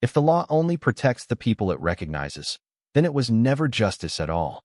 If the law only protects the people it recognizes, then it was never justice at all.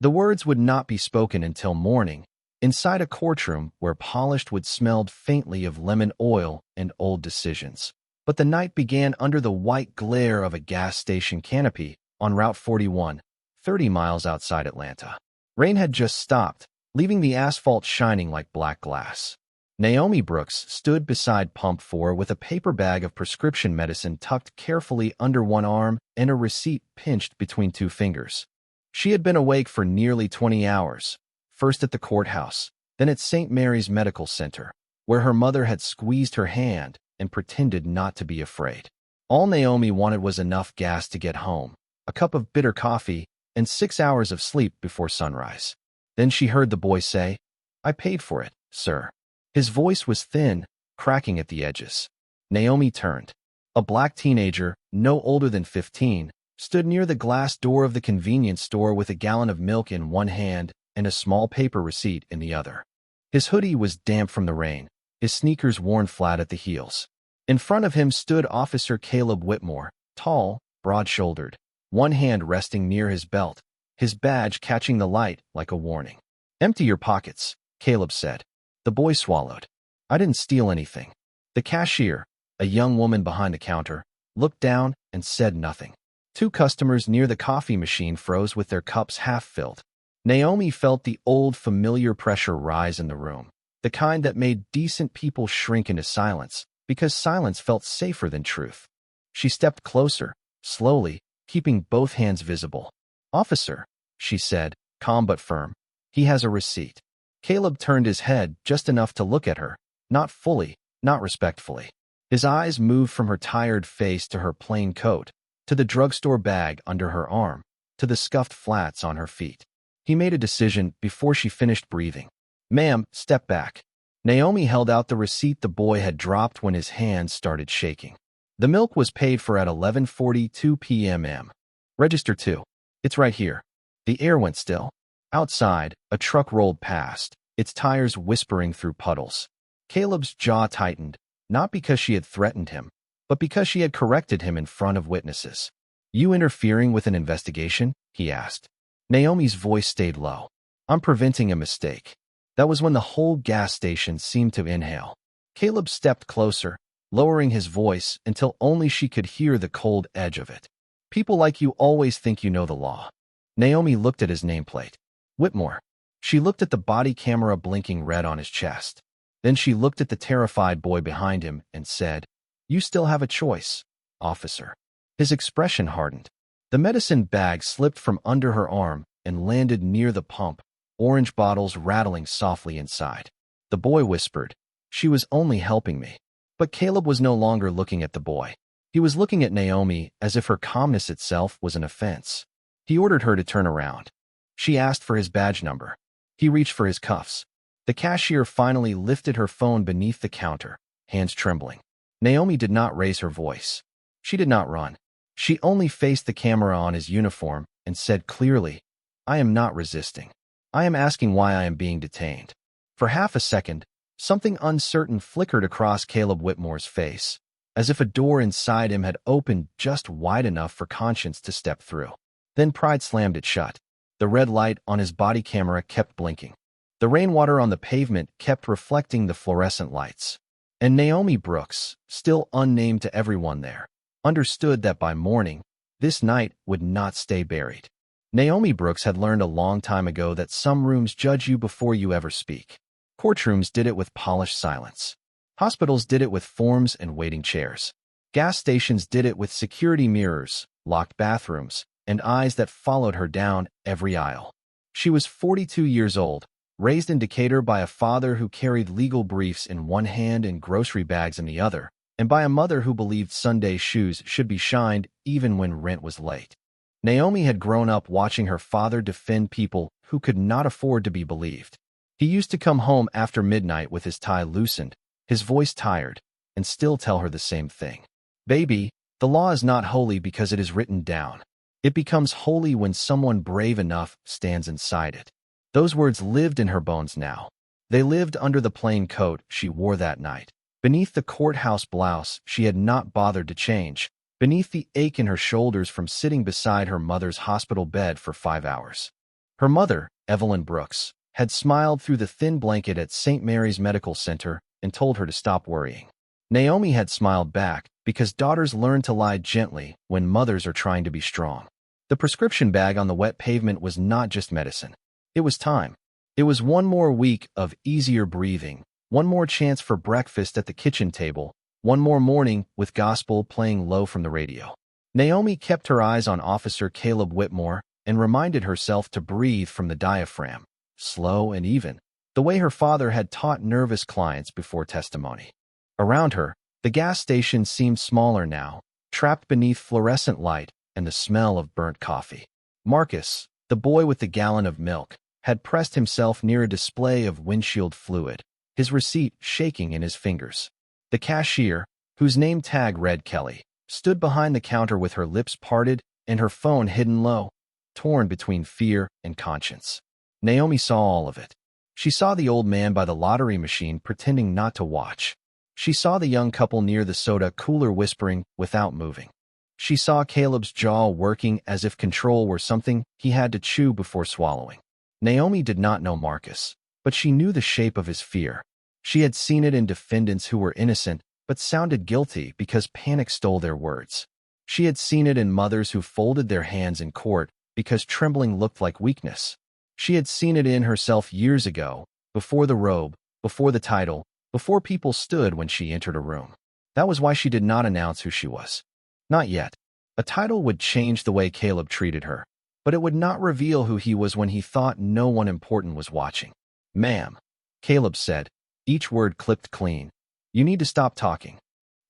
The words would not be spoken until morning, inside a courtroom where polished wood smelled faintly of lemon oil and old decisions. But the night began under the white glare of a gas station canopy on Route 41, 30 miles outside Atlanta. Rain had just stopped, leaving the asphalt shining like black glass. Naomi Brooks stood beside Pump 4 with a paper bag of prescription medicine tucked carefully under one arm and a receipt pinched between two fingers. She had been awake for nearly 20 hours, first at the courthouse, then at St. Mary's Medical Center, where her mother had squeezed her hand and pretended not to be afraid. All Naomi wanted was enough gas to get home, a cup of bitter coffee, and 6 hours of sleep before sunrise. Then she heard the boy say, "I paid for it, sir." His voice was thin, cracking at the edges. Naomi turned. A black teenager, no older than 15, stood near the glass door of the convenience store with a gallon of milk in one hand and a small paper receipt in the other. His hoodie was damp from the rain, his sneakers worn flat at the heels. In front of him stood Officer Caleb Whitmore, tall, broad-shouldered, one hand resting near his belt, his badge catching the light like a warning. "Empty your pockets," Caleb said. The boy swallowed. "I didn't steal anything." The cashier, a young woman behind the counter, looked down and said nothing. Two customers near the coffee machine froze with their cups half filled. Naomi felt the old familiar pressure rise in the room, the kind that made decent people shrink into silence, because silence felt safer than truth. She stepped closer, slowly, keeping both hands visible. "Officer," she said, calm but firm, "he has a receipt." Caleb turned his head just enough to look at her, not fully, not respectfully. His eyes moved from her tired face to her plain coat, to the drugstore bag under her arm, to the scuffed flats on her feet. He made a decision before she finished breathing. "Ma'am, step back." Naomi held out the receipt the boy had dropped when his hands started shaking. The milk was paid for at 11:42 p.m. "Register 2. It's right here." The air went still. Outside, a truck rolled past, its tires whispering through puddles. Caleb's jaw tightened, not because she had threatened him, but because she had corrected him in front of witnesses. "You interfering with an investigation?" he asked. Naomi's voice stayed low. "I'm preventing a mistake." That was when the whole gas station seemed to inhale. Caleb stepped closer, lowering his voice until only she could hear the cold edge of it. "People like you always think you know the law." Naomi looked at his nameplate. Whitmore. She looked at the body camera blinking red on his chest. Then she looked at the terrified boy behind him and said, "You still have a choice, officer." His expression hardened. The medicine bag slipped from under her arm and landed near the pump, orange bottles rattling softly inside. The boy whispered, "She was only helping me." But Caleb was no longer looking at the boy. He was looking at Naomi as if her calmness itself was an offense. He ordered her to turn around. She asked for his badge number. He reached for his cuffs. The cashier finally lifted her phone beneath the counter, hands trembling. Naomi did not raise her voice. She did not run. She only faced the camera on his uniform and said clearly, "I am not resisting. I am asking why I am being detained." For half a second, something uncertain flickered across Caleb Whitmore's face, as if a door inside him had opened just wide enough for conscience to step through. Then pride slammed it shut. The red light on his body camera kept blinking. The rainwater on the pavement kept reflecting the fluorescent lights. And Naomi Brooks, still unnamed to everyone there, understood that by morning, this night would not stay buried. Naomi Brooks had learned a long time ago that some rooms judge you before you ever speak. Courtrooms did it with polished silence. Hospitals did it with forms and waiting chairs. Gas stations did it with security mirrors, locked bathrooms, and eyes that followed her down every aisle. She was 42 years old, raised in Decatur by a father who carried legal briefs in one hand and grocery bags in the other, and by a mother who believed Sunday shoes should be shined even when rent was late. Naomi had grown up watching her father defend people who could not afford to be believed. He used to come home after midnight with his tie loosened, his voice tired, and still tell her the same thing. "Baby, the law is not holy because it is written down. It becomes holy when someone brave enough stands inside it." Those words lived in her bones now. They lived under the plain coat she wore that night, beneath the courthouse blouse she had not bothered to change, beneath the ache in her shoulders from sitting beside her mother's hospital bed for 5 hours. Her mother, Evelyn Brooks, had smiled through the thin blanket at St. Mary's Medical Center and told her to stop worrying. Naomi had smiled back because daughters learn to lie gently when mothers are trying to be strong. The prescription bag on the wet pavement was not just medicine. It was time. It was one more week of easier breathing, one more chance for breakfast at the kitchen table, one more morning with gospel playing low from the radio. Naomi kept her eyes on Officer Caleb Whitmore and reminded herself to breathe from the diaphragm, slow and even, the way her father had taught nervous clients before testimony. Around her, the gas station seemed smaller now, trapped beneath fluorescent light and the smell of burnt coffee. Marcus, the boy with the gallon of milk, had pressed himself near a display of windshield fluid, his receipt shaking in his fingers. The cashier, whose name tag read Kelly, stood behind the counter with her lips parted and her phone hidden low, torn between fear and conscience. Naomi saw all of it. She saw the old man by the lottery machine pretending not to watch. She saw the young couple near the soda cooler whispering without moving. She saw Caleb's jaw working as if control were something he had to chew before swallowing. Naomi did not know Marcus, but she knew the shape of his fear. She had seen it in defendants who were innocent but sounded guilty because panic stole their words. She had seen it in mothers who folded their hands in court because trembling looked like weakness. She had seen it in herself years ago, before the robe, before the title, before people stood when she entered a room. That was why she did not announce who she was. Not yet. A title would change the way Caleb treated her, but it would not reveal who he was when he thought no one important was watching. "Ma'am," Caleb said, each word clipped clean. "You need to stop talking."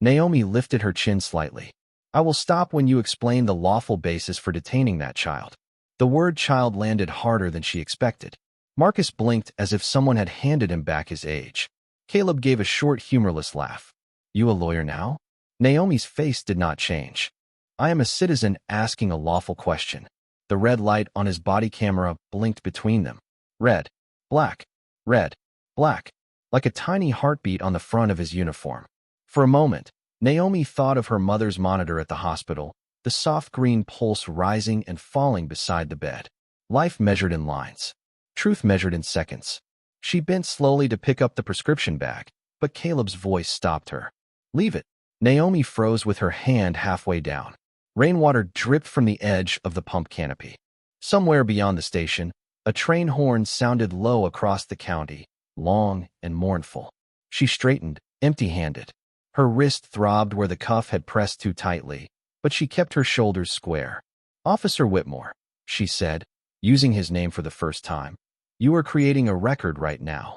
Naomi lifted her chin slightly. "I will stop when you explain the lawful basis for detaining that child." The word child landed harder than she expected. Marcus blinked as if someone had handed him back his age. Caleb gave a short, humorless laugh. "You a lawyer now?" Naomi's face did not change. "I am a citizen asking a lawful question." The red light on his body camera blinked between them. Red, black, red, black, like a tiny heartbeat on the front of his uniform. For a moment, Naomi thought of her mother's monitor at the hospital, the soft green pulse rising and falling beside the bed. Life measured in lines. Truth measured in seconds. She bent slowly to pick up the prescription bag, but Caleb's voice stopped her. "Leave it." Naomi froze with her hand halfway down. Rainwater dripped from the edge of the pump canopy. Somewhere beyond the station, a train horn sounded low across the county, long and mournful. She straightened, empty-handed. Her wrist throbbed where the cuff had pressed too tightly, but she kept her shoulders square. "Officer Whitmore," she said, using his name for the first time, "you are creating a record right now."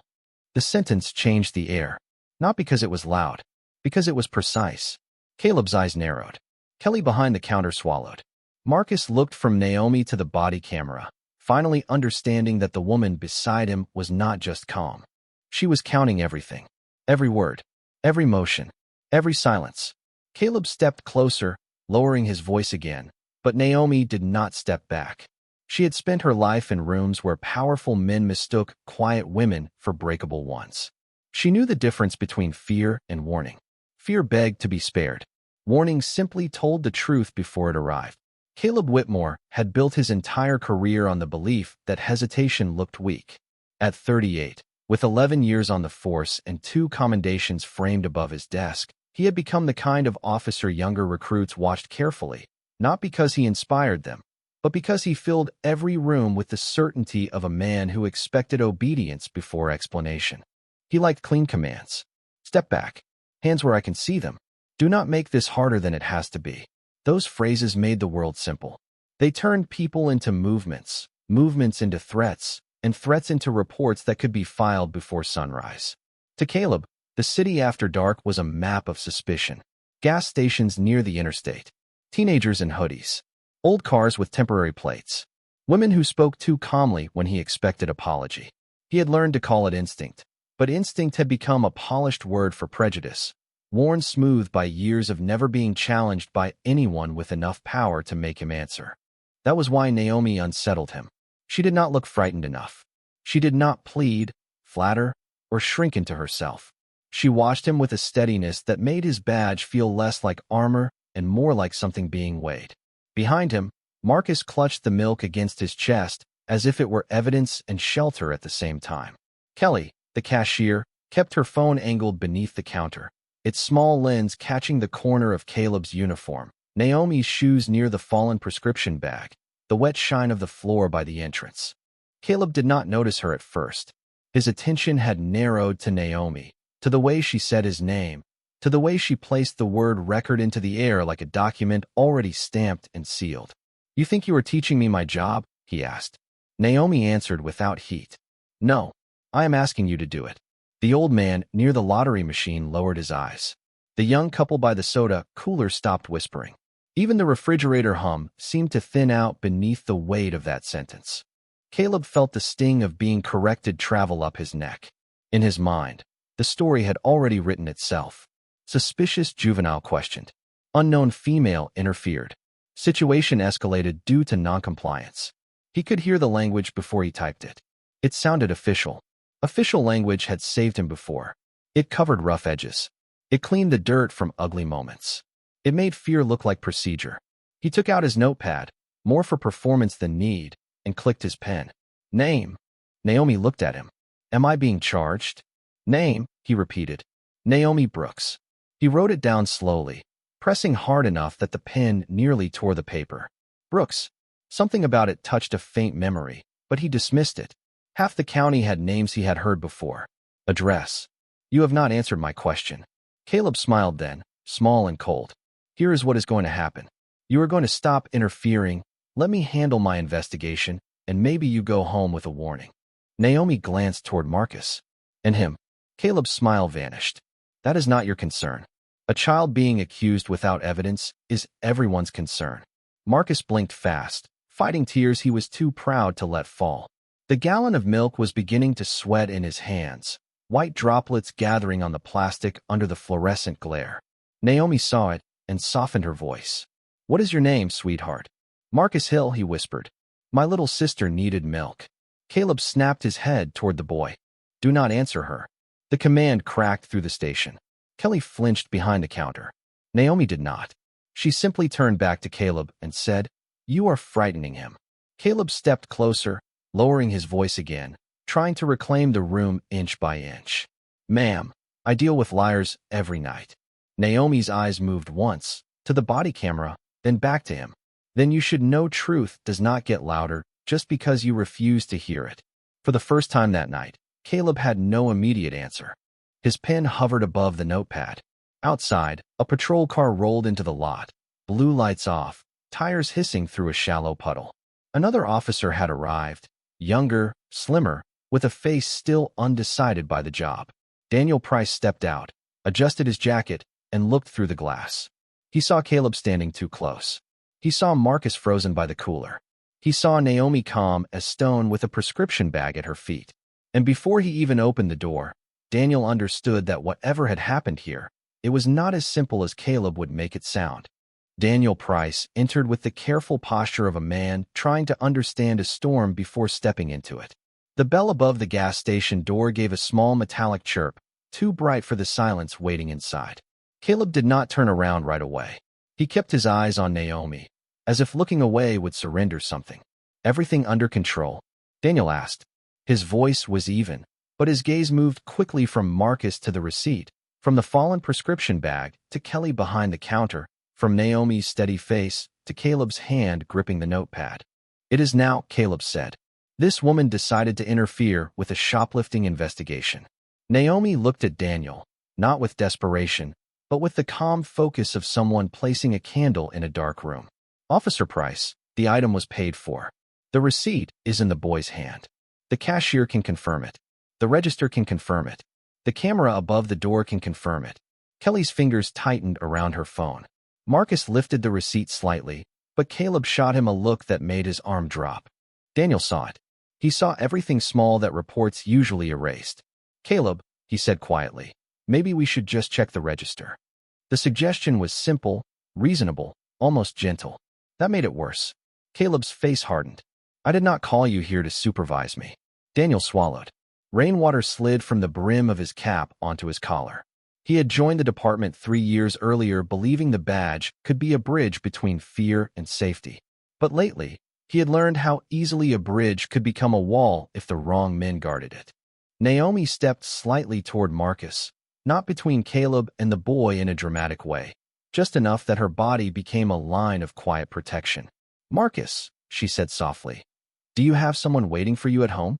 The sentence changed the air, not because it was loud, because it was precise. Caleb's eyes narrowed. Kelly behind the counter swallowed. Marcus looked from Naomi to the body camera, finally understanding that the woman beside him was not just calm. She was counting everything. Every word, every motion, every silence. Caleb stepped closer, lowering his voice again, but Naomi did not step back. She had spent her life in rooms where powerful men mistook quiet women for breakable ones. She knew the difference between fear and warning. Fear begged to be spared. Warning simply told the truth before it arrived. Caleb Whitmore had built his entire career on the belief that hesitation looked weak. At 38, with 11 years on the force and 2 commendations framed above his desk, he had become the kind of officer younger recruits watched carefully, not because he inspired them, but because he filled every room with the certainty of a man who expected obedience before explanation. He liked clean commands. "Step back. Hands where I can see them. Do not make this harder than it has to be." Those phrases made the world simple. They turned people into movements, movements into threats, and threats into reports that could be filed before sunrise. To Caleb, the city after dark was a map of suspicion. Gas stations near the interstate. Teenagers in hoodies. Old cars with temporary plates. Women who spoke too calmly when he expected apology. He had learned to call it instinct, but instinct had become a polished word for prejudice, worn smooth by years of never being challenged by anyone with enough power to make him answer. That was why Naomi unsettled him. She did not look frightened enough. She did not plead, flatter, or shrink into herself. She watched him with a steadiness that made his badge feel less like armor and more like something being weighed. Behind him, Marcus clutched the milk against his chest as if it were evidence and shelter at the same time. Kelly, the cashier, kept her phone angled beneath the counter, its small lens catching the corner of Caleb's uniform, Naomi's shoes near the fallen prescription bag, the wet shine of the floor by the entrance. Caleb did not notice her at first. His attention had narrowed to Naomi, to the way she said his name, to the way she placed the word record into the air like a document already stamped and sealed. "You think you are teaching me my job?" he asked. Naomi answered without heat. "No, I am asking you to do it." The old man near the lottery machine lowered his eyes. The young couple by the soda cooler stopped whispering. Even the refrigerator hum seemed to thin out beneath the weight of that sentence. Caleb felt the sting of being corrected travel up his neck. In his mind, the story had already written itself. Suspicious juvenile questioned. Unknown female interfered. Situation escalated due to noncompliance. He could hear the language before he typed it. It sounded official. Official language had saved him before. It covered rough edges. It cleaned the dirt from ugly moments. It made fear look like procedure. He took out his notepad, more for performance than need, and clicked his pen. "Name." Naomi looked at him. "Am I being charged?" "Name," he repeated. "Naomi Brooks." He wrote it down slowly, pressing hard enough that the pen nearly tore the paper. Brooks. Something about it touched a faint memory, but he dismissed it. Half the county had names he had heard before. Address. "You have not answered my question." Caleb smiled then, small and cold. "Here is what is going to happen. You are going to stop interfering, let me handle my investigation, and maybe you go home with a warning." Naomi glanced toward Marcus. "And him." Caleb's smile vanished. "That is not your concern. A child being accused without evidence is everyone's concern." Marcus blinked fast, fighting tears he was too proud to let fall. The gallon of milk was beginning to sweat in his hands, white droplets gathering on the plastic under the fluorescent glare. Naomi saw it and softened her voice. "What is your name, sweetheart?" "Marcus Hill," he whispered. "My little sister needed milk." Caleb snapped his head toward the boy. "Do not answer her." The command cracked through the station. Kelly flinched behind the counter. Naomi did not. She simply turned back to Caleb and said, "You are frightening him." Caleb stepped closer, lowering his voice again, trying to reclaim the room inch by inch. "Ma'am, I deal with liars every night." Naomi's eyes moved once, to the body camera, then back to him. "Then you should know truth does not get louder just because you refuse to hear it." For the first time that night, Caleb had no immediate answer. His pen hovered above the notepad. Outside, a patrol car rolled into the lot, blue lights off, tires hissing through a shallow puddle. Another officer had arrived, younger, slimmer, with a face still undecided by the job. Daniel Price stepped out, adjusted his jacket, and looked through the glass. He saw Caleb standing too close. He saw Marcus frozen by the cooler. He saw Naomi calm as stone with a prescription bag at her feet. And before he even opened the door, Daniel understood that whatever had happened here, it was not as simple as Caleb would make it sound. Daniel Price entered with the careful posture of a man trying to understand a storm before stepping into it. The bell above the gas station door gave a small metallic chirp, too bright for the silence waiting inside. Caleb did not turn around right away. He kept his eyes on Naomi, as if looking away would surrender something. "Everything under control?" Daniel asked. His voice was even, but his gaze moved quickly from Marcus to the receipt, from the fallen prescription bag to Kelly behind the counter, from Naomi's steady face to Caleb's hand gripping the notepad. "It is now," Caleb said. "This woman decided to interfere with a shoplifting investigation." Naomi looked at Daniel, not with desperation, but with the calm focus of someone placing a candle in a dark room. "Officer Price, the item was paid for. The receipt is in the boy's hand. The cashier can confirm it. The register can confirm it. The camera above the door can confirm it." Kelly's fingers tightened around her phone. Marcus lifted the receipt slightly, but Caleb shot him a look that made his arm drop. Daniel saw it. He saw everything small that reports usually erased. "Caleb," he said quietly, "maybe we should just check the register." The suggestion was simple, reasonable, almost gentle. That made it worse. Caleb's face hardened. "I did not call you here to supervise me." Daniel swallowed. Rainwater slid from the brim of his cap onto his collar. He had joined the department 3 years earlier believing the badge could be a bridge between fear and safety. But lately, he had learned how easily a bridge could become a wall if the wrong men guarded it. Naomi stepped slightly toward Marcus, not between Caleb and the boy in a dramatic way, just enough that her body became a line of quiet protection. "Marcus," she said softly, "do you have someone waiting for you at home?"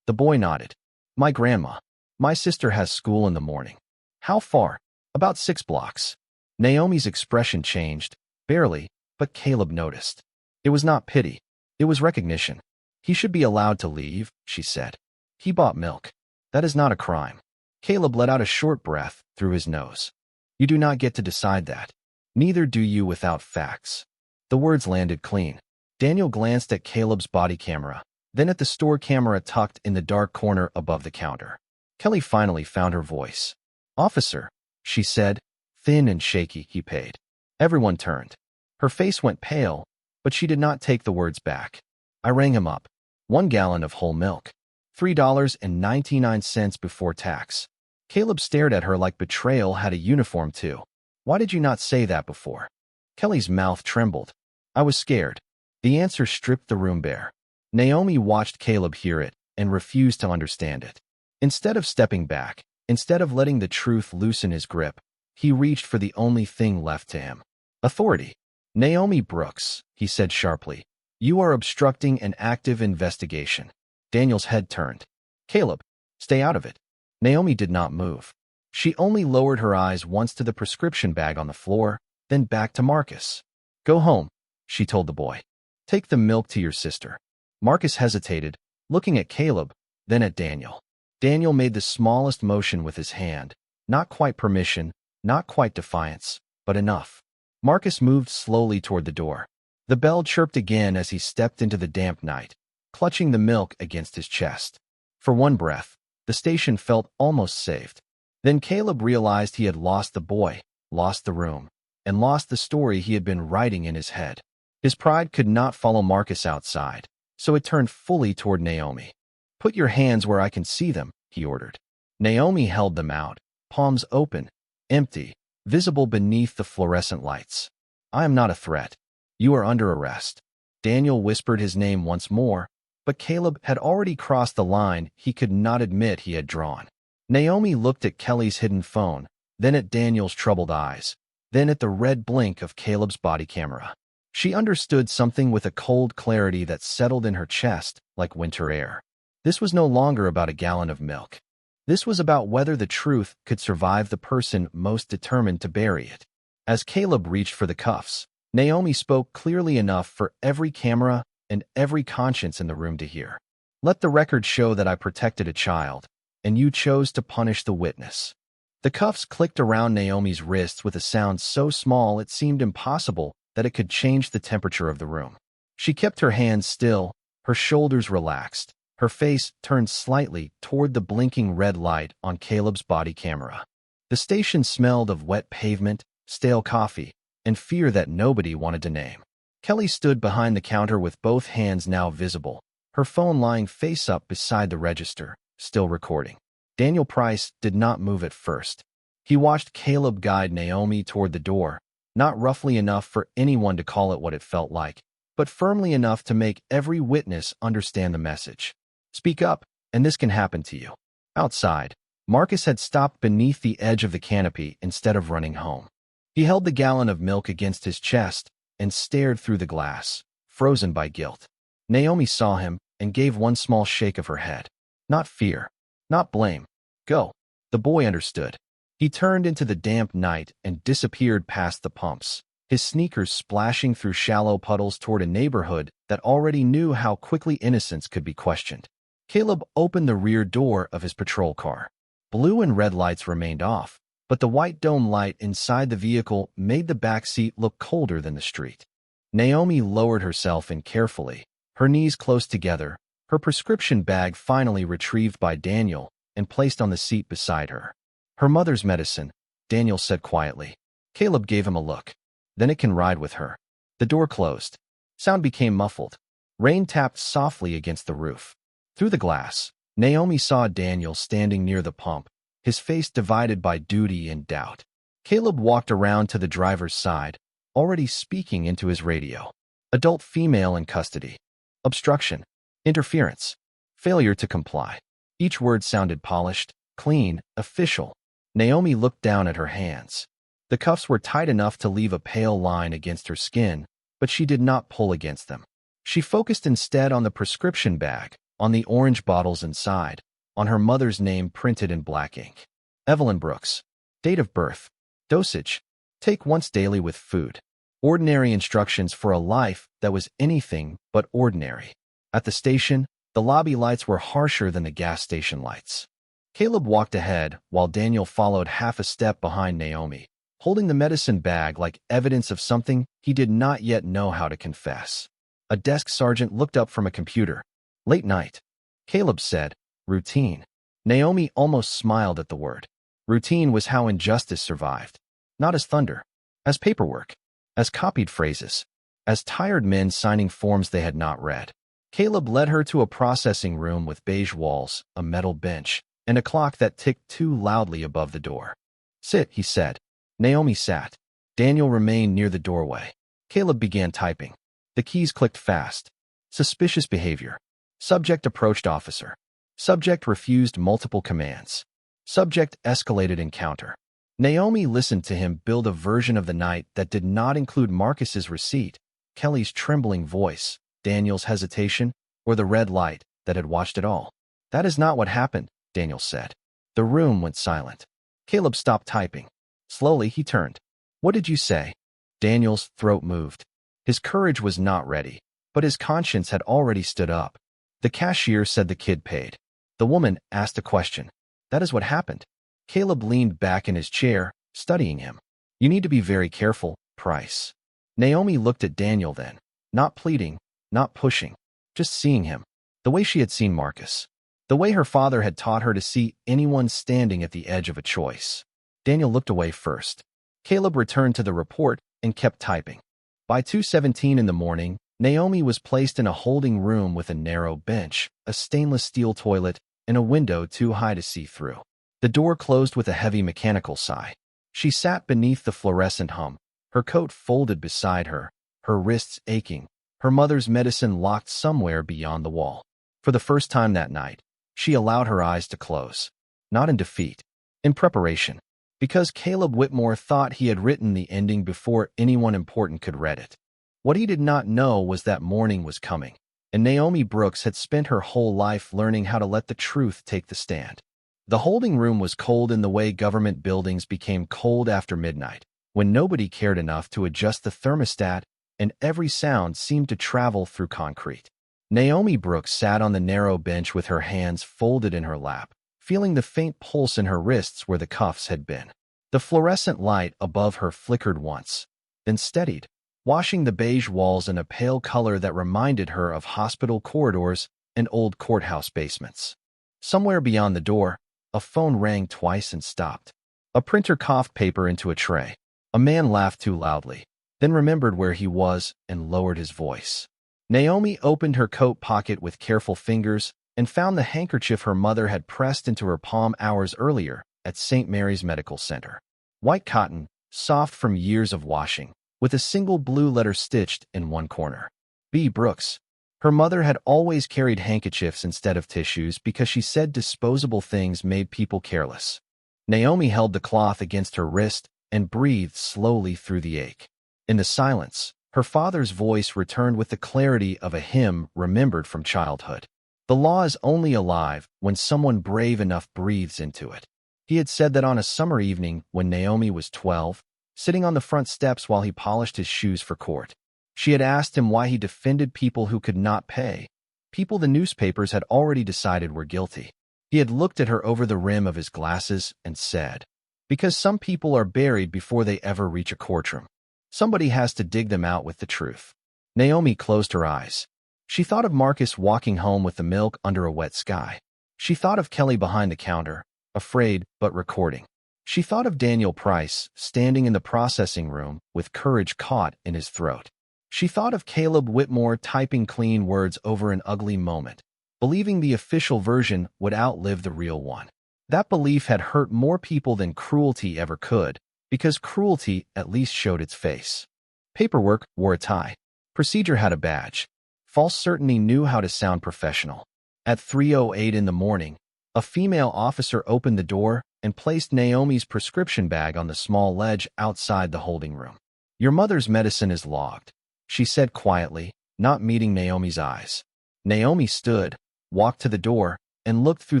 The boy nodded. "My grandma. My sister has school in the morning." "How far?" "About 6 blocks." Naomi's expression changed, barely, but Caleb noticed. It was not pity. It was recognition. "He should be allowed to leave," she said. "He bought milk. That is not a crime." Caleb let out a short breath through his nose. "You do not get to decide that. Neither do you without facts." The words landed clean. Daniel glanced at Caleb's body camera, then at the store camera tucked in the dark corner above the counter. Kelly finally found her voice. "Officer," she said, thin and shaky. "He paid." Everyone turned. Her face went pale, but she did not take the words back. "I rang him up. 1 gallon of whole milk. $3.99 before tax." Caleb stared at her like betrayal had a uniform too. "Why did you not say that before?" Kelly's mouth trembled. "I was scared." The answer stripped the room bare. Naomi watched Caleb hear it and refused to understand it. Instead of stepping back, instead of letting the truth loosen his grip, he reached for the only thing left to him. Authority. "Naomi Brooks," he said sharply, "you are obstructing an active investigation." Daniel's head turned. "Caleb, stay out of it." Naomi did not move. She only lowered her eyes once to the prescription bag on the floor, then back to Marcus. "Go home," she told the boy. "Take the milk to your sister." Marcus hesitated, looking at Caleb, then at Daniel. Daniel made the smallest motion with his hand, not quite permission, not quite defiance, but enough. Marcus moved slowly toward the door. The bell chirped again as he stepped into the damp night, clutching the milk against his chest. For one breath, the station felt almost saved. Then Caleb realized he had lost the boy, lost the room, and lost the story he had been writing in his head. His pride could not follow Marcus outside, so it turned fully toward Naomi. "Put your hands where I can see them," he ordered. Naomi held them out, palms open, empty, visible beneath the fluorescent lights. "I am not a threat. You are under arrest." Daniel whispered his name once more, but Caleb had already crossed the line he could not admit he had drawn. Naomi looked at Kelly's hidden phone, then at Daniel's troubled eyes, then at the red blink of Caleb's body camera. She understood something with a cold clarity that settled in her chest like winter air. This was no longer about a gallon of milk. This was about whether the truth could survive the person most determined to bury it. As Caleb reached for the cuffs, Naomi spoke clearly enough for every camera and every conscience in the room to hear. "Let the record show that I protected a child, and you chose to punish the witness." The cuffs clicked around Naomi's wrists with a sound so small it seemed impossible that it could change the temperature of the room. She kept her hands still, her shoulders relaxed, her face turned slightly toward the blinking red light on Caleb's body camera. The station smelled of wet pavement, stale coffee, and fear that nobody wanted to name. Kelly stood behind the counter with both hands now visible, her phone lying face up beside the register, still recording. Daniel Price did not move at first. He watched Caleb guide Naomi toward the door, not roughly enough for anyone to call it what it felt like, but firmly enough to make every witness understand the message. "Speak up, and this can happen to you." Outside, Marcus had stopped beneath the edge of the canopy instead of running home. He held the gallon of milk against his chest and stared through the glass, frozen by guilt. Naomi saw him and gave one small shake of her head. Not fear, not blame. "Go." The boy understood. He turned into the damp night and disappeared past the pumps, his sneakers splashing through shallow puddles toward a neighborhood that already knew how quickly innocence could be questioned. Caleb opened the rear door of his patrol car. Blue and red lights remained off, but the white dome light inside the vehicle made the back seat look colder than the street. Naomi lowered herself in carefully, her knees close together, her prescription bag finally retrieved by Daniel and placed on the seat beside her. "Her mother's medicine," Daniel said quietly. Caleb gave him a look. "Then it can ride with her." The door closed. Sound became muffled. Rain tapped softly against the roof. Through the glass, Naomi saw Daniel standing near the pump, his face divided by duty and doubt. Caleb walked around to the driver's side, already speaking into his radio. Adult female in custody. Obstruction. Interference. Failure to comply. Each word sounded polished, clean, official. Naomi looked down at her hands. The cuffs were tight enough to leave a pale line against her skin, but she did not pull against them. She focused instead on the prescription bag, on the orange bottles inside, on her mother's name printed in black ink. Evelyn Brooks. Date of birth. Dosage. Take once daily with food. Ordinary instructions for a life that was anything but ordinary. At the station, the lobby lights were harsher than the gas station lights. Caleb walked ahead while Daniel followed half a step behind Naomi, holding the medicine bag like evidence of something he did not yet know how to confess. A desk sergeant looked up from a computer. Late night. Caleb said, routine. Naomi almost smiled at the word. Routine was how injustice survived. Not as thunder, as paperwork, as copied phrases, as tired men signing forms they had not read. Caleb led her to a processing room with beige walls, a metal bench, and a clock that ticked too loudly above the door. Sit, he said. Naomi sat. Daniel remained near the doorway. Caleb began typing. The keys clicked fast. Suspicious behavior. Subject approached officer. Subject refused multiple commands. Subject escalated encounter. Naomi listened to him build a version of the night that did not include Marcus's receipt, Kelly's trembling voice, Daniel's hesitation, or the red light that had watched it all. That is not what happened, Daniel said. The room went silent. Caleb stopped typing. Slowly, he turned. What did you say? Daniel's throat moved. His courage was not ready, but his conscience had already stood up. The cashier said the kid paid. The woman asked a question. That is what happened. Caleb leaned back in his chair, studying him. You need to be very careful, Price. Naomi looked at Daniel then, not pleading, not pushing, just seeing him, the way she had seen Marcus, the way her father had taught her to see anyone standing at the edge of a choice. Daniel looked away first. Caleb returned to the report and kept typing. By 2:17 in the morning, Naomi was placed in a holding room with a narrow bench, a stainless steel toilet, and a window too high to see through. The door closed with a heavy mechanical sigh. She sat beneath the fluorescent hum, her coat folded beside her, her wrists aching, her mother's medicine locked somewhere beyond the wall. For the first time that night, she allowed her eyes to close. Not in defeat, in preparation. Because Caleb Whitmore thought he had written the ending before anyone important could read it. What he did not know was that morning was coming, and Naomi Brooks had spent her whole life learning how to let the truth take the stand. The holding room was cold in the way government buildings became cold after midnight, when nobody cared enough to adjust the thermostat and every sound seemed to travel through concrete. Naomi Brooks sat on the narrow bench with her hands folded in her lap, feeling the faint pulse in her wrists where the cuffs had been. The fluorescent light above her flickered once, then steadied, washing the beige walls in a pale color that reminded her of hospital corridors and old courthouse basements. Somewhere beyond the door, a phone rang twice and stopped. A printer coughed paper into a tray. A man laughed too loudly, then remembered where he was and lowered his voice. Naomi opened her coat pocket with careful fingers and found the handkerchief her mother had pressed into her palm hours earlier at St. Mary's Medical Center. White cotton, soft from years of washing, with a single blue letter stitched in one corner. B. Brooks. Her mother had always carried handkerchiefs instead of tissues because she said disposable things made people careless. Naomi held the cloth against her wrist and breathed slowly through the ache. In the silence, her father's voice returned with the clarity of a hymn remembered from childhood. The law is only alive when someone brave enough breathes into it. He had said that on a summer evening when Naomi was 12, sitting on the front steps while he polished his shoes for court. She had asked him why he defended people who could not pay, people the newspapers had already decided were guilty. He had looked at her over the rim of his glasses and said, because some people are buried before they ever reach a courtroom. Somebody has to dig them out with the truth. Naomi closed her eyes. She thought of Marcus walking home with the milk under a wet sky. She thought of Kelly behind the counter, afraid but recording. She thought of Daniel Price standing in the processing room with courage caught in his throat. She thought of Caleb Whitmore typing clean words over an ugly moment, believing the official version would outlive the real one. That belief had hurt more people than cruelty ever could, because cruelty at least showed its face. Paperwork wore a tie. Procedure had a badge. False certainty knew how to sound professional. At 3:08 in the morning, a female officer opened the door and placed Naomi's prescription bag on the small ledge outside the holding room. "Your mother's medicine is logged," she said quietly, not meeting Naomi's eyes. Naomi stood, walked to the door, and looked through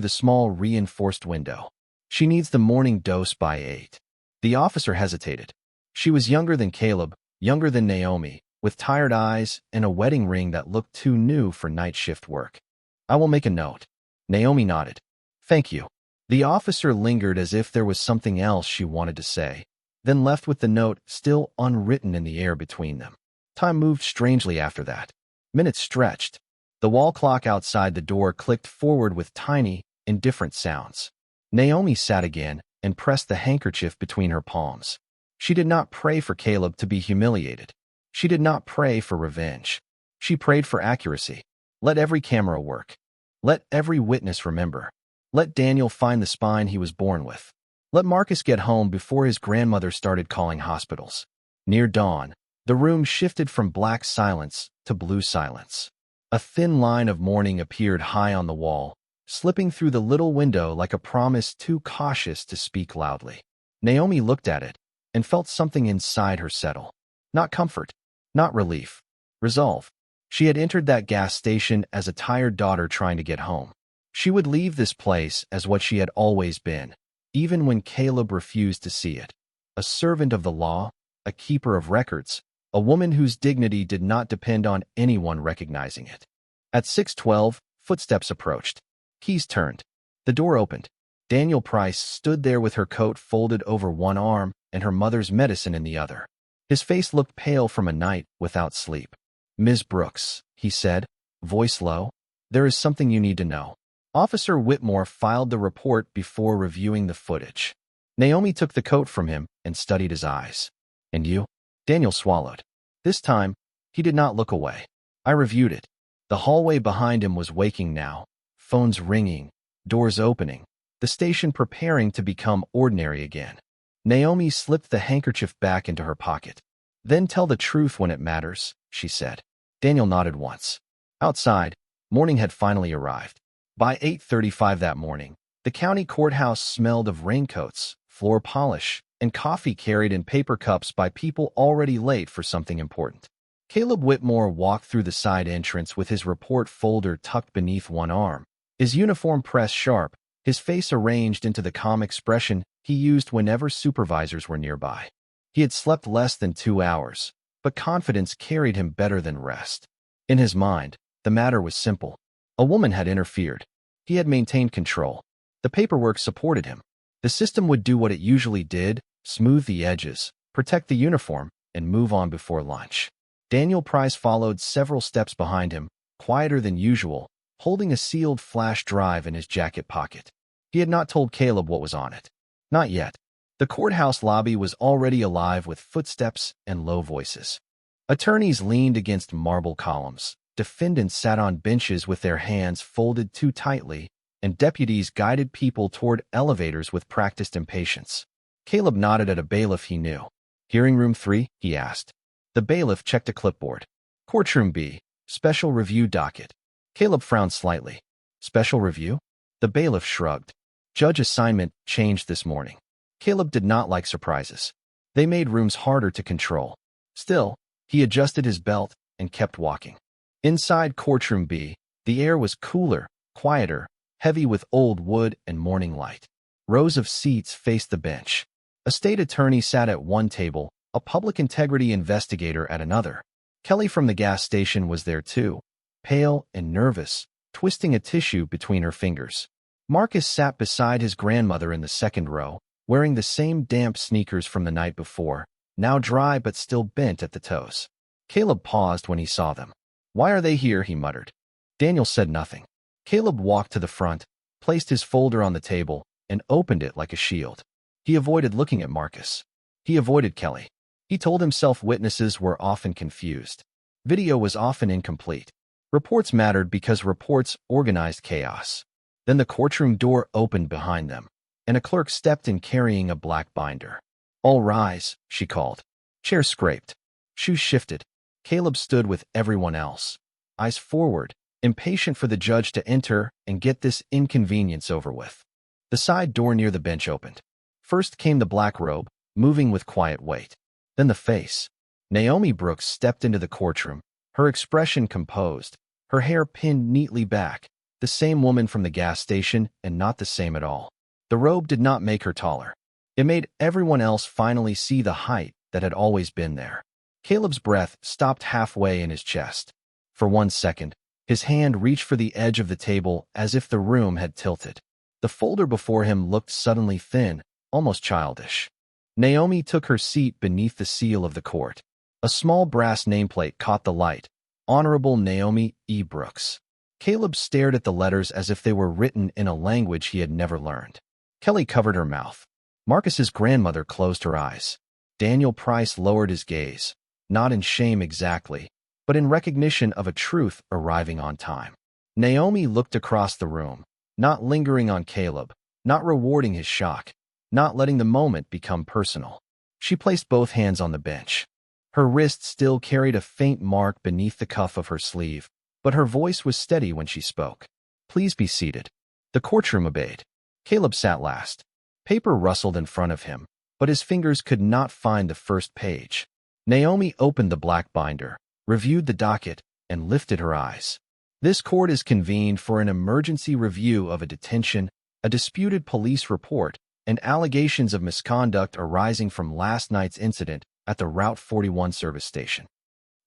the small reinforced window. "She needs the morning dose by 8. The officer hesitated. She was younger than Caleb, younger than Naomi, with tired eyes and a wedding ring that looked too new for night shift work. "I will make a note." Naomi nodded. "Thank you." The officer lingered as if there was something else she wanted to say, then left with the note still unwritten in the air between them. Time moved strangely after that. Minutes stretched. The wall clock outside the door clicked forward with tiny, indifferent sounds. Naomi sat again and pressed the handkerchief between her palms. She did not pray for Caleb to be humiliated. She did not pray for revenge. She prayed for accuracy. Let every camera work. Let every witness remember. Let Daniel find the spine he was born with. Let Marcus get home before his grandmother started calling hospitals. Near dawn, the room shifted from black silence to blue silence. A thin line of morning appeared high on the wall, slipping through the little window like a promise too cautious to speak loudly. Naomi looked at it and felt something inside her settle. Not comfort, not relief, resolve. She had entered that gas station as a tired daughter trying to get home. She would leave this place as what she had always been, even when Caleb refused to see it. A servant of the law, a keeper of records, a woman whose dignity did not depend on anyone recognizing it. At 6:12, footsteps approached. Keys turned. The door opened. Daniel Price stood there with her coat folded over one arm and her mother's medicine in the other. His face looked pale from a night without sleep. "Ms. Brooks," he said, voice low, "there is something you need to know." Officer Whitmore filed the report before reviewing the footage. Naomi took the coat from him and studied his eyes. "And you?" Daniel swallowed. This time, he did not look away. "I reviewed it." The hallway behind him was waking now, phones ringing, doors opening, the station preparing to become ordinary again. Naomi slipped the handkerchief back into her pocket. "Then tell the truth when it matters," she said. Daniel nodded once. Outside, morning had finally arrived. By 8:35 that morning, the county courthouse smelled of raincoats, floor polish, and coffee carried in paper cups by people already late for something important. Caleb Whitmore walked through the side entrance with his report folder tucked beneath one arm, his uniform pressed sharp, his face arranged into the calm expression he used whenever supervisors were nearby. He had slept less than 2 hours, but confidence carried him better than rest. In his mind, the matter was simple. A woman had interfered. He had maintained control. The paperwork supported him. The system would do what it usually did, smooth the edges, protect the uniform, and move on before lunch. Daniel Price followed several steps behind him, quieter than usual, holding a sealed flash drive in his jacket pocket. He had not told Caleb what was on it. Not yet. The courthouse lobby was already alive with footsteps and low voices. Attorneys leaned against marble columns. Defendants sat on benches with their hands folded too tightly, and deputies guided people toward elevators with practiced impatience. Caleb nodded at a bailiff he knew. "Hearing room 3?" he asked. The bailiff checked a clipboard. "Courtroom B, special review docket." Caleb frowned slightly. "Special review?" The bailiff shrugged. "Judge assignment changed this morning." Caleb did not like surprises. They made rooms harder to control. Still, he adjusted his belt and kept walking. Inside courtroom B, the air was cooler, quieter, heavy with old wood and morning light. Rows of seats faced the bench. A state attorney sat at one table, a public integrity investigator at another. Kelly from the gas station was there too, pale and nervous, twisting a tissue between her fingers. Marcus sat beside his grandmother in the second row, wearing the same damp sneakers from the night before, now dry but still bent at the toes. Caleb paused when he saw them. "Why are they here?" he muttered. Daniel said nothing. Caleb walked to the front, placed his folder on the table, and opened it like a shield. He avoided looking at Marcus. He avoided Kelly. He told himself witnesses were often confused. Video was often incomplete. Reports mattered because reports organized chaos. Then the courtroom door opened behind them. and a clerk stepped in carrying a black binder. "All rise," she called. Chairs scraped. Shoes shifted. Caleb stood with everyone else, eyes forward, impatient for the judge to enter and get this inconvenience over with. The side door near the bench opened. First came the black robe, moving with quiet weight. Then the face. Naomi Brooks stepped into the courtroom, her expression composed, her hair pinned neatly back, the same woman from the gas station and not the same at all. The robe did not make her taller. It made everyone else finally see the height that had always been there. Caleb's breath stopped halfway in his chest. For 1 second, his hand reached for the edge of the table as if the room had tilted. The folder before him looked suddenly thin, almost childish. Naomi took her seat beneath the seal of the court. A small brass nameplate caught the light. Honorable Naomi E. Brooks. Caleb stared at the letters as if they were written in a language he had never learned. Kelly covered her mouth. Marcus's grandmother closed her eyes. Daniel Price lowered his gaze, not in shame exactly, but in recognition of a truth arriving on time. Naomi looked across the room, not lingering on Caleb, not rewarding his shock, not letting the moment become personal. She placed both hands on the bench. Her wrist still carried a faint mark beneath the cuff of her sleeve, but her voice was steady when she spoke. "Please be seated." The courtroom obeyed. Caleb sat last. Paper rustled in front of him, but his fingers could not find the first page. Naomi opened the black binder, reviewed the docket, and lifted her eyes. "This court is convened for an emergency review of a detention, a disputed police report, and allegations of misconduct arising from last night's incident at the Route 41 service station."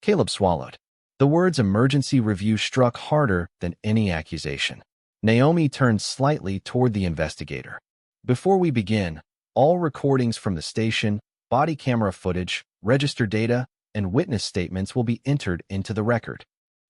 Caleb swallowed. The words emergency review struck harder than any accusation. Naomi turned slightly toward the investigator. "Before we begin, all recordings from the station, body camera footage, register data, and witness statements will be entered into the record."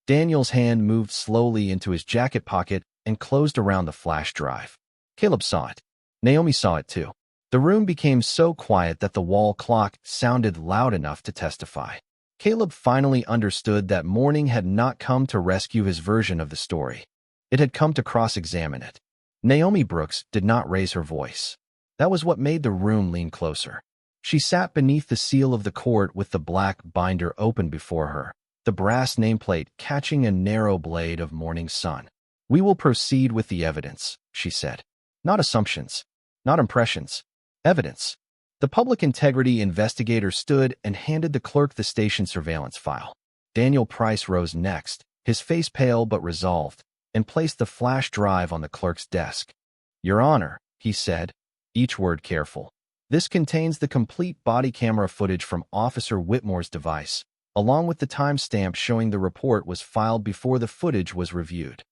Daniel's hand moved slowly into his jacket pocket and closed around the flash drive. Caleb saw it. Naomi saw it too. The room became so quiet that the wall clock sounded loud enough to testify. Caleb finally understood that morning had not come to rescue his version of the story. It had come to cross-examine it. Naomi Brooks did not raise her voice. That was what made the room lean closer. She sat beneath the seal of the court with the black binder open before her, the brass nameplate catching a narrow blade of morning sun. "We will proceed with the evidence," she said. "Not assumptions, not impressions. Evidence." The public integrity investigator stood and handed the clerk the station surveillance file. Daniel Price rose next, his face pale but resolved, and placed the flash drive on the clerk's desk. "Your Honor," he said, each word careful, "this contains the complete body camera footage from Officer Whitmore's device, along with the timestamp showing the report was filed before the footage was reviewed."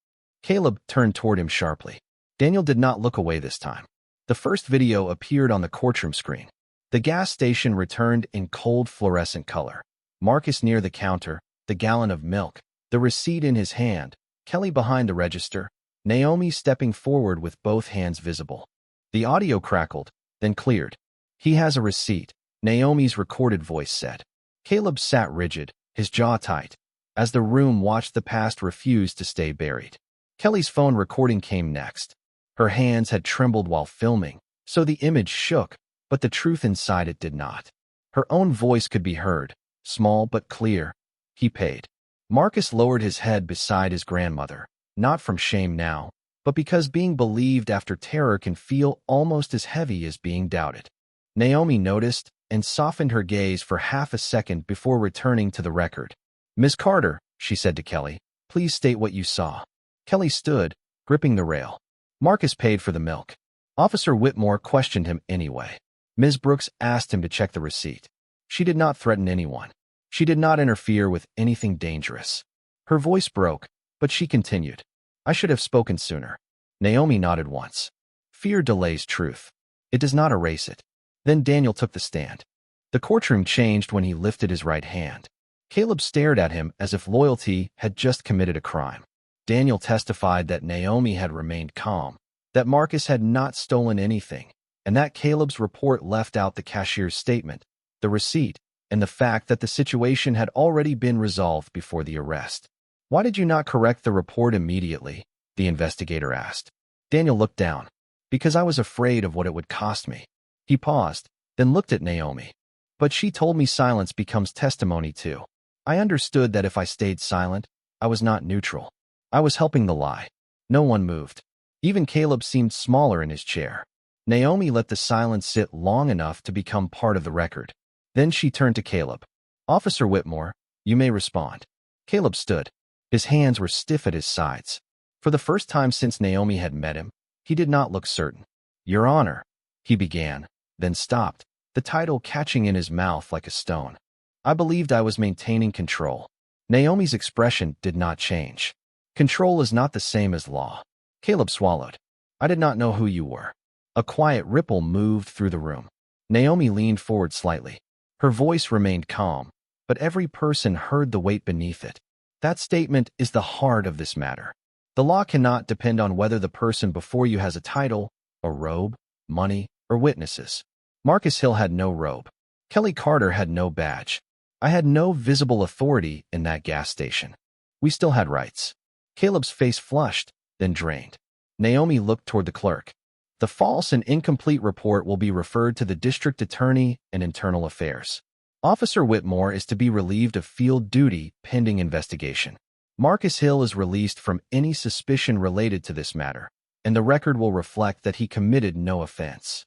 Caleb turned toward him sharply. Daniel did not look away this time. The first video appeared on the courtroom screen. The gas station returned in cold fluorescent color. Marcus near the counter, the gallon of milk, the receipt in his hand, Kelly behind the register, Naomi stepping forward with both hands visible. The audio crackled, then cleared. "He has a receipt," Naomi's recorded voice said. Caleb sat rigid, his jaw tight, as the room watched the past refuse to stay buried. Kelly's phone recording came next. Her hands had trembled while filming, so the image shook, but the truth inside it did not. Her own voice could be heard, small but clear. "He paid." Marcus lowered his head beside his grandmother, not from shame now, but because being believed after terror can feel almost as heavy as being doubted. Naomi noticed and softened her gaze for half a second before returning to the record. "Miss Carter," she said to Kelly, "please state what you saw." Kelly stood, gripping the rail. Marcus paid for the milk. Officer Whitmore questioned him anyway. Ms. Brooks asked him to check the receipt. She did not threaten anyone. She did not interfere with anything dangerous. Her voice broke, but she continued. "I should have spoken sooner." Naomi nodded once. "Fear delays truth. It does not erase it." Then Daniel took the stand. The courtroom changed when he lifted his right hand. Caleb stared at him as if loyalty had just committed a crime. Daniel testified that Naomi had remained calm, that Marcus had not stolen anything, and that Caleb's report left out the cashier's statement, the receipt, and the fact that the situation had already been resolved before the arrest. "Why did you not correct the report immediately?" the investigator asked. Daniel looked down. Because I was afraid of what it would cost me. He paused, then looked at Naomi. But she told me silence becomes testimony too. I understood that if I stayed silent, I was not neutral. I was helping the lie. No one moved. Even Caleb seemed smaller in his chair. Naomi let the silence sit long enough to become part of the record. Then she turned to Caleb. Officer Whitmore, you may respond. Caleb stood. His hands were stiff at his sides. For the first time since Naomi had met him, he did not look certain. Your Honor, he began, then stopped, the title catching in his mouth like a stone. I believed I was maintaining control. Naomi's expression did not change. Control is not the same as law. Caleb swallowed. I did not know who you were. A quiet ripple moved through the room. Naomi leaned forward slightly. Her voice remained calm, but every person heard the weight beneath it. That statement is the heart of this matter. The law cannot depend on whether the person before you has a title, a robe, money, or witnesses. Marcus Hill had no robe. Kelly Carter had no badge. I had no visible authority in that gas station. We still had rights. Caleb's face flushed, then drained. Naomi looked toward the clerk. The false and incomplete report will be referred to the district attorney and internal affairs. Officer Whitmore is to be relieved of field duty pending investigation. Marcus Hill is released from any suspicion related to this matter, and the record will reflect that he committed no offense.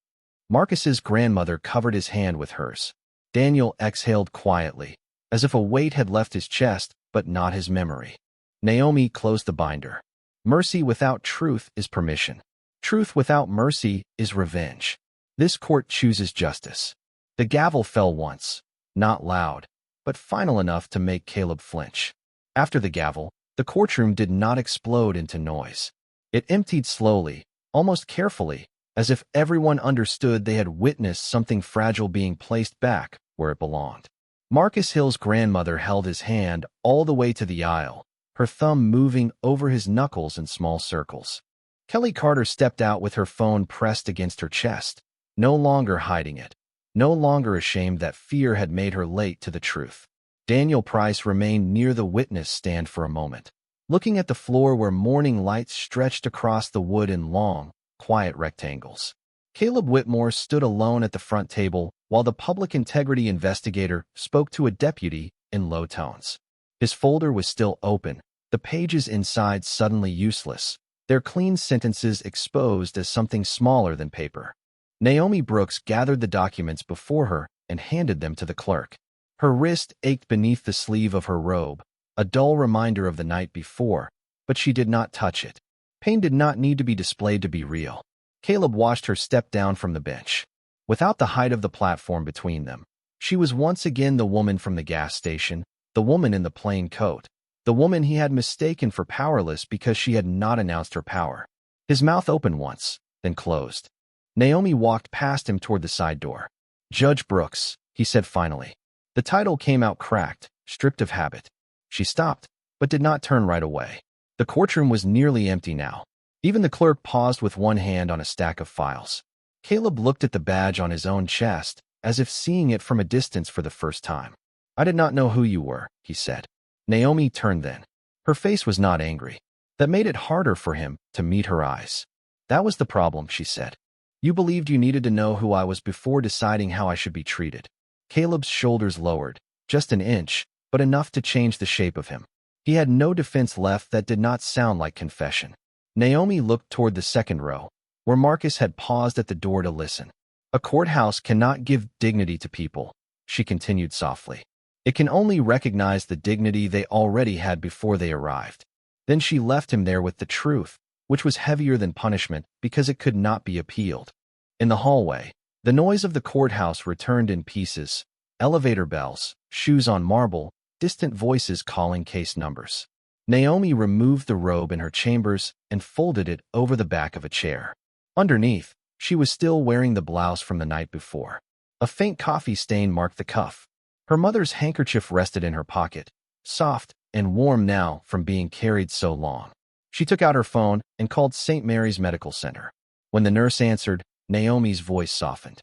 Marcus's grandmother covered his hand with hers. Daniel exhaled quietly, as if a weight had left his chest, but not his memory. Naomi closed the binder. Mercy without truth is permission. Truth without mercy is revenge. This court chooses justice. The gavel fell once, not loud, but final enough to make Caleb flinch. After the gavel, the courtroom did not explode into noise. It emptied slowly, almost carefully, as if everyone understood they had witnessed something fragile being placed back where it belonged. Marcus Hill's grandmother held his hand all the way to the aisle, her thumb moving over his knuckles in small circles. Kelly Carter stepped out with her phone pressed against her chest, no longer hiding it, no longer ashamed that fear had made her late to the truth. Daniel Price remained near the witness stand for a moment, looking at the floor where morning lights stretched across the wood in long, quiet rectangles. Caleb Whitmore stood alone at the front table while the public integrity investigator spoke to a deputy in low tones. His folder was still open, the pages inside suddenly useless, their clean sentences exposed as something smaller than paper. Naomi Brooks gathered the documents before her and handed them to the clerk. Her wrist ached beneath the sleeve of her robe, a dull reminder of the night before, but she did not touch it. Pain did not need to be displayed to be real. Caleb watched her step down from the bench. Without the height of the platform between them, she was once again the woman from the gas station, the woman in the plain coat, the woman he had mistaken for powerless because she had not announced her power. His mouth opened once, then closed. Naomi walked past him toward the side door. Judge Brooks, he said finally. The title came out cracked, stripped of habit. She stopped, but did not turn right away. The courtroom was nearly empty now. Even the clerk paused with one hand on a stack of files. Caleb looked at the badge on his own chest, as if seeing it from a distance for the first time. I did not know who you were, he said. Naomi turned then. Her face was not angry. That made it harder for him to meet her eyes. That was the problem, she said. You believed you needed to know who I was before deciding how I should be treated. Caleb's shoulders lowered, just an inch, but enough to change the shape of him. He had no defense left that did not sound like confession. Naomi looked toward the second row, where Marcus had paused at the door to listen. A courthouse cannot give dignity to people, she continued softly. It can only recognize the dignity they already had before they arrived. Then she left him there with the truth, which was heavier than punishment because it could not be appealed. In the hallway, the noise of the courthouse returned in pieces, elevator bells, shoes on marble, distant voices calling case numbers. Naomi removed the robe in her chambers and folded it over the back of a chair. Underneath, she was still wearing the blouse from the night before. A faint coffee stain marked the cuff. Her mother's handkerchief rested in her pocket, soft and warm now from being carried so long. She took out her phone and called St. Mary's Medical Center. When the nurse answered, Naomi's voice softened.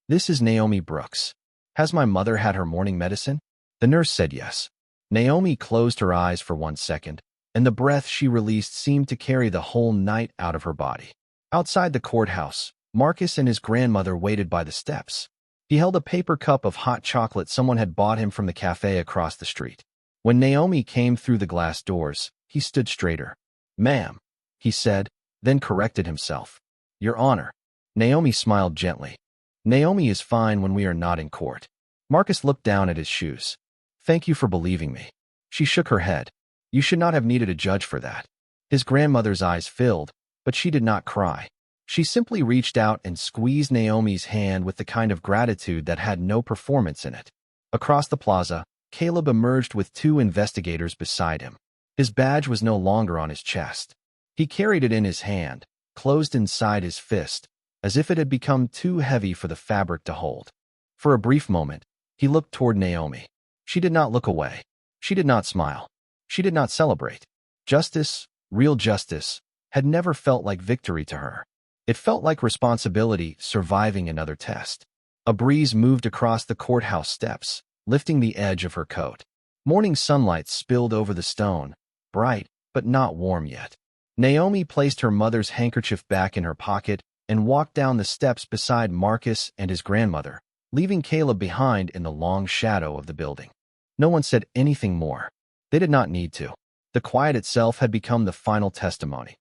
This is Naomi Brooks. Has my mother had her morning medicine? The nurse said yes. Naomi closed her eyes for 1 second, and the breath she released seemed to carry the whole night out of her body. Outside the courthouse, Marcus and his grandmother waited by the steps. He held a paper cup of hot chocolate someone had bought him from the cafe across the street. When Naomi came through the glass doors, he stood straighter. "Ma'am," he said, then corrected himself. "Your Honor." Naomi smiled gently. "Naomi is fine when we are not in court." Marcus looked down at his shoes. "Thank you for believing me." She shook her head. "You should not have needed a judge for that." His grandmother's eyes filled, but she did not cry. She simply reached out and squeezed Naomi's hand with the kind of gratitude that had no performance in it. Across the plaza, Caleb emerged with two investigators beside him. His badge was no longer on his chest. He carried it in his hand, closed inside his fist, as if it had become too heavy for the fabric to hold. For a brief moment, he looked toward Naomi. She did not look away. She did not smile. She did not celebrate. Justice, real justice, had never felt like victory to her. It felt like responsibility surviving another test. A breeze moved across the courthouse steps, lifting the edge of her coat. Morning sunlight spilled over the stone, bright but not warm yet. Naomi placed her mother's handkerchief back in her pocket and walked down the steps beside Marcus and his grandmother, leaving Caleb behind in the long shadow of the building. No one said anything more. They did not need to. The quiet itself had become the final testimony.